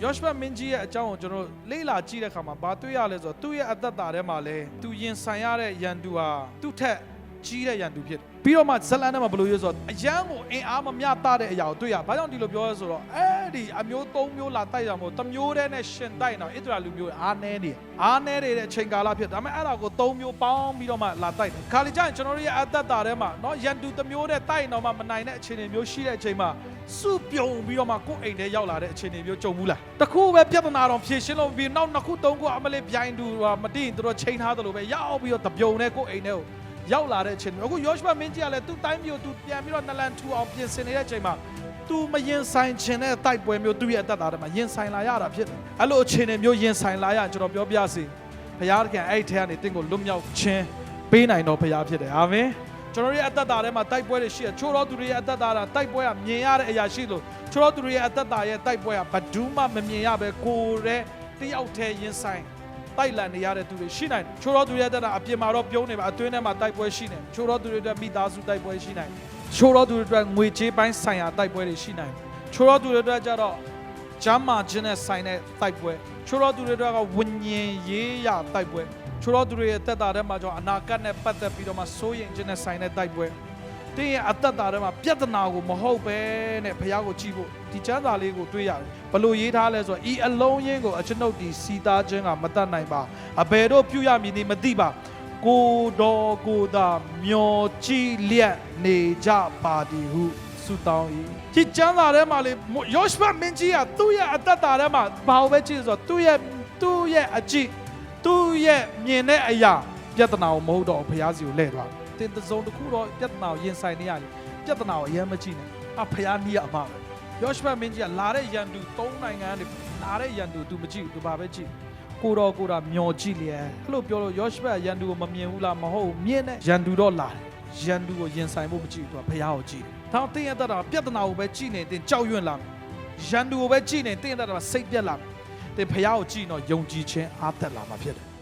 ယောရှုမင်းကြီးရဲ့အကြောင်းကိုကျွန်တော်လေ့လာကြည့်တဲ့အခါမှာဘာတွေ့ရလဲဆိုတော့သူ့ရဲ့အသက်တာထဲမှာလဲသူရင်ဆိုင်ရတဲ့ရန်သူဟာသူ့ထက်ကြီးတဲ့ရန်သူဖြစ်တယ်ပြီးတော့မှဇလန်ထဲမှာဘယ်လိုလဲဆိုတော့အရန်ကိုအင်အားမမျှတတဲ့အရာကိုတွေ့ရဘာကြောင့်ဒီလိုပြောလဲဆိုတော့အဲ့ဒီအမျိုး၃မျိုးလာတိုက်တာမဟုတ်တစ်မျိုးတည်းနဲ့ရှင်တိုက်တော့ဣသရေလလူမျိုးအားနည်းတဲ့အချိန်ကာလဖြစ်ဒါပေမဲ့အဲ့ဒါကို၃မျိုးပေါင်းပြီးတော့မှလာတိုက်တယ်ခါလီကျရင်ကျွန်တော်တို့ရဲ့အသက်တာထဲမှာเนาะရန်သူတစ်မျိုးတည်းတိုက်တော့မှမနိုင်တဲ့အခြေအနေမျိုးရှိတဲ့အချိန်မှာစုပြုံပြီးတော့မှကိုယ်အိမ်ထဲရောက်လာတဲ့အခြေအနေမျိုးကြုံဘူးလားတခုပဲပြဿနာတော့ဖြေရှင်းလို့ပြီးနောက်နှစ်ခုသုံးခုအမလေးပြိုင်တူမတည်ရင်တို့ချိန်ထားသလိုပဲရောက်ပြီးတော့တပြုံနဲ့ကိုယ်အိမ်ထဲကိုရောက်လာတဲ့အချိန်အခုယောရှုမင်းကြီးကလည်းသူ့တိုင်းမျိုးသူပြန်ပြီးတော့နလန်ထူအောင်ပြင်ဆင်နေတဲ့အချိန်မှာသူမရင်ဆိုင်ခြင်းတဲ့တိုက်ပွဲမျိုးသူ့ရဲ့အသက်တာထဲမှာရင်ဆိုင်လာရတာဖြစ်တယ်အဲ့လိုအခြေအနေမျိုးရင်ဆိုင်လာရကျွန်တော်ပြောပြစီဘုရားသခင်အဲ့ဒီထဲကနေတင့်ကိုလွတ်မြောက်ခြင်းပေးနိုင်တော်ဘုရားဖြစ်တယ်အာမင်ကျွန်တော်ရဲ့အသက်တာထဲမှာတိုက်ပွဲတွေရှိတယ်ချိုးတော်သူတွေရဲ့အသက်တာတိုက်ပွဲကမြင်ရတဲ့အရာရှိလို့ချိုးတော်သူတွေရဲ့အသက်တာရဲ့တိုက်ပွဲကဘယ်သူမှမမြင်ရပဲကိုယ်ရဲ့တယောက်တည်းရင်ဆိုင်တိုက်လန်နေရတဲ့သူတွေရှိနိုင်ချိုးတော်သူရဲ့တက်တာအပြင်မှာတော့ပြုံးနေပါအတွင်းထဲမှာတိုက်ပွဲရှိနေချိုးတော်သူတွေအတွက်မိသားစုတိုက်ပွဲရှိနိုင်ချိုးတော်သူတွေအတွက်ငွေကြေးပိုင်းဆိုင်ရာတိုက်ပွဲတွေရှိနိုင်ချိုးတော်သူတွေအတွက်ကြတော့ဂျမ်းမာခြင်းနဲ့ဆိုင်တဲ့တိုက်ပွဲချိုးတော်သူတွေအတွက်ကဝိညာဉ်ရေးရတိုက်ပွဲချိုးတော်သူတွေရဲ့တက်တာထဲမှာကြောင့်အနာဂတ်နဲ့ပတ်သက်ပြီးတော့မှစိုးရိမ်ခြင်းနဲ့ဆိုင်တဲ့တိုက်ပွဲတင်းရဲ့အသက်တာထဲမှာပြဿနာကိုမဟုတ်ပဲနဲ့ဘုရားကိုကြည့်ဖို့ဒီကျမ်းစာလေးကိုတွေ့ရတယ်ဘလို့ရေးထားလဲဆိုတော့ဤအလုံးရင်းကိုအကျွန်ုပ်ဒီစီသားခြင်းကမတတ်နိုင်ပါအဘယ်တော့ပြုရမည်နည်းမသိပါကိုတော်ကိုသာမျောကြည့်လျက်နေကြပါသည်ဟုဆုတောင်း၏ဒီကျမ်းစာထဲမှာလေယောရှုမင်းကြီးကသူ့ရဲ့အသက်တာထဲမှာဘာလို့ပဲကြည့်ဆိုတော့သူ့ရဲ့အကြည့်သူ့ရဲ့မြင်တဲ့အရာပြဿနာကိုမဟုတ်တော့ဘုရားစီကိုလှည့်သွားတင်တစုံတစ်ခုတော့ပြဿနာကိုရင်ဆိုင်နေရတယ်ပြဿနာကိုအရင်မကြည့်နဲ့ဖျားနီးရအမှားပဲယောရှုမင်းကြီးကလာတဲ့ရန်သူ၃နိုင်ငံကနေလာတဲ့ရန်သူ तू မကြည့်ဘူး तू ဘာပဲကြည့်ကိုတော်မျောကြည့်လျက်အဲ့လိုပြောလို့ယောရှုရန်သူကိုမမြင်ဘူးလားမဟုတ်မြင်တဲ့ရန်သူတော့လာတယ်ရန်သူကိုရင်ဆိုင်ဖို့မကြည့်ဘူး तू ဘုရားကိုကြည့်တယ်ဒါတင်းရတတ်တာပြဿနာကိုပဲကြည့်နေတင်ကြောက်ရွံ့လာရန်သူကိုပဲကြည့်နေတင်းရတတ်တာစိတ်ပြက်လာတင်ဘုရားကိုကြည့်တော့ယုံကြည်ခြင်းအားသက်လာမှာဖြစ်တယ်